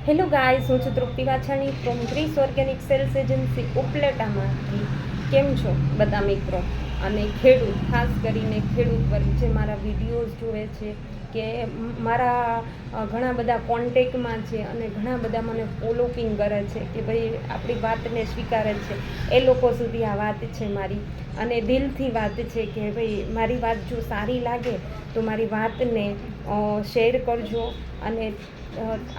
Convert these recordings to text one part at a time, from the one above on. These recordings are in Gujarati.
હેલો ગાઈસ, હું છું Trupti Vachhani from Grace organic sales agency ઉપલેટામાંથી. કેમ છો બધા મિત્રો અને ખેડૂત, ખાસ કરીને ખેડૂત વર્ગ જે મારા વિડીયોઝ જોવે છે કે મારા ઘણા બધા કોન્ટેક્ટમાં છે અને ઘણા બધા મને ફોલોકિંગ કરે છે કે ભાઈ આપણી વાતને સ્વીકારે છે, એ લોકો સુધી આ વાત છે મારી. અને દિલથી વાત છે કે ભાઈ મારી વાત જો સારી લાગે તો મારી વાતને શેર કરજો. અને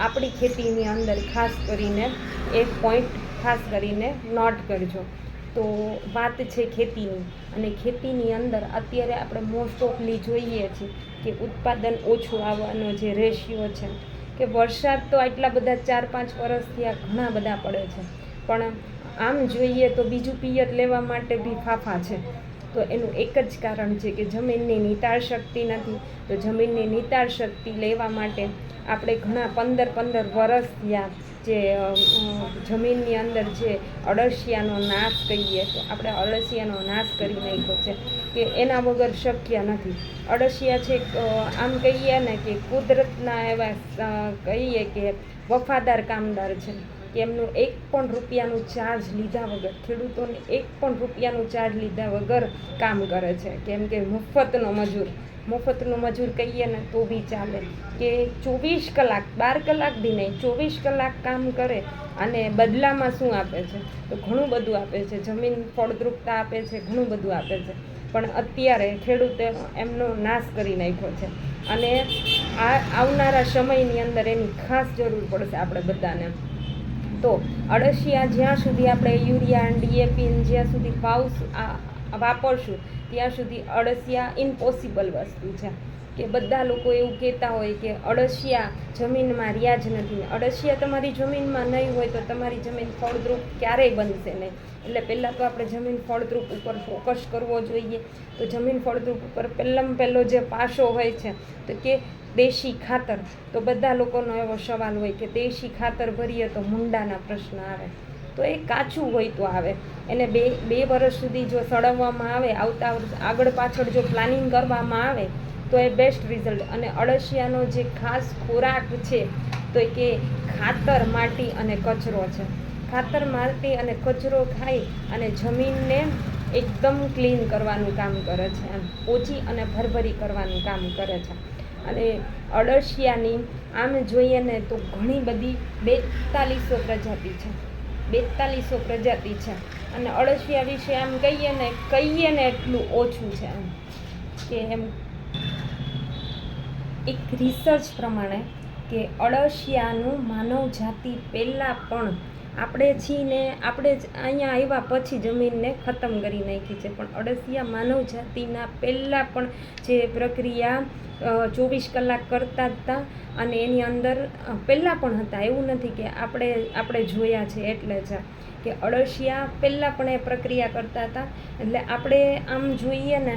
આપણી ખેતીની અંદર ખાસ કરીને એક પોઈન્ટ ખાસ કરીને નોટ કરજો. તો વાત છે ખેતીની, અને ખેતીની અંદર અત્યારે આપણે મોસ્ટ ઓફલી જોઈએ છીએ કે ઉત્પાદન ઓછું આવવાનો જે રેશિયો છે, કે વરસાદ તો આટલા બધા 4-5 વર્ષથી આ ઘણા બધા પડે છે, પણ આમ જોઈએ તો બીજું પિયત લેવા માટે બી ફાફા છે. તો એનું એક જ કારણ છે કે જમીનની નિતાર શક્તિ નથી. તો જમીનની નિતાર શક્તિ લેવા માટે આપણે ઘણા 15 વર્ષ થયા જે જમીનની અંદર જે અળસિયાનો નાશ કહીએ, તો આપણે અળસિયાનો નાશ કરી નાખ્યો છે કે એના વગર શક્ય નથી. અળસિયા છે આમ કહીએ ને કે કુદરતના એવા કહીએ કે વફાદાર કામદાર છે કે એમનું 1 પણ રૂપિયાનું ચાર્જ લીધા વગર, ખેડૂતોને 1 પણ રૂપિયાનું ચાર્જ લીધા વગર કામ કરે છે. કેમ કે મફતનું મજૂર કહીએ ને તો બી ચાલે, કે 24 કલાક 12 કલાક બી નહીં, 24 કલાક કામ કરે અને બદલામાં શું આપે છે? તો ઘણું બધું આપે છે. જમીન ફળદ્રુપતા આપે છે, ઘણું બધું આપે છે. પણ અત્યારે ખેડૂતે એમનો નાશ કરી નાખ્યો છે અને આવનારા સમયની અંદર એની ખાસ જરૂર પડશે આપણે બધાને. તો અળસિયા જ્યાં સુધી આપણે યુરિયા DAP જ્યાં સુધી વાપરશું ત્યાં સુધી અળસિયા ઇમ્પોસિબલ વસ્તુ છે. કે બધા લોકો એવું કહેતા હોય કે અળસિયા જમીનમાં રહ્યા જ નથી. અળસિયા તમારી જમીનમાં નહીં હોય તો તમારી જમીન ફળદ્રુપ ક્યારેય બનશે નહીં. એટલે પહેલાં તો આપણે જમીન ફળદ્રુપ ઉપર ફોકસ કરવો જોઈએ. તો જમીન ફળદ્રુપ ઉપર પહેલો જે પાસો હોય છે તો કે દેશી ખાતર. તો બધા લોકોનો એવો સવાલ હોય કે દેશી ખાતર ભરીએ તો મુંડાના પ્રશ્ન આવે. તો એ કાચું હોય તો આવે, એને બે વર્ષ સુધી જો સળવવામાં આવે, આગળ પાછળ જો પ્લાનિંગ કરવામાં આવે તો એ બેસ્ટ રિઝલ્ટ. અને અળસિયાનો જે ખાસ ખોરાક છે તો એ કે ખાતર, માટી અને કચરો છે. ખાતર, માટી અને કચરો ખાઈ અને જમીનને એકદમ ક્લીન કરવાનું કામ કરે છે, એમ ઓછી અને ભરભરી કરવાનું કામ કરે છે. અને અળસિયાની આમ જોઈએ ને તો ઘણી બધી 4200 પ્રજાતિ છે. 4200 પ્રજાતિ છે. અને અળસિયા વિશે આમ કહીએ ને એટલું ઓછું છે. એમ કે એમ એક રિસર્ચ પ્રમાણે કે અળસિયાનું માનવ જાતિ પહેલાં પણ આપણે જ અહીંયા આવ્યા પછી જમીનને ખતમ કરી નાખી છે, પણ અળસિયા માનવ જાતિના પહેલાં પણ જે પ્રક્રિયા 24 કલાક કરતા હતા અને એની અંદર પહેલાં પણ હતા. એવું નથી કે આપણે જોયા છે એટલે જ, કે અળસિયા પહેલાં પણ એ પ્રક્રિયા કરતા હતા. એટલે આપણે આમ જોઈએ ને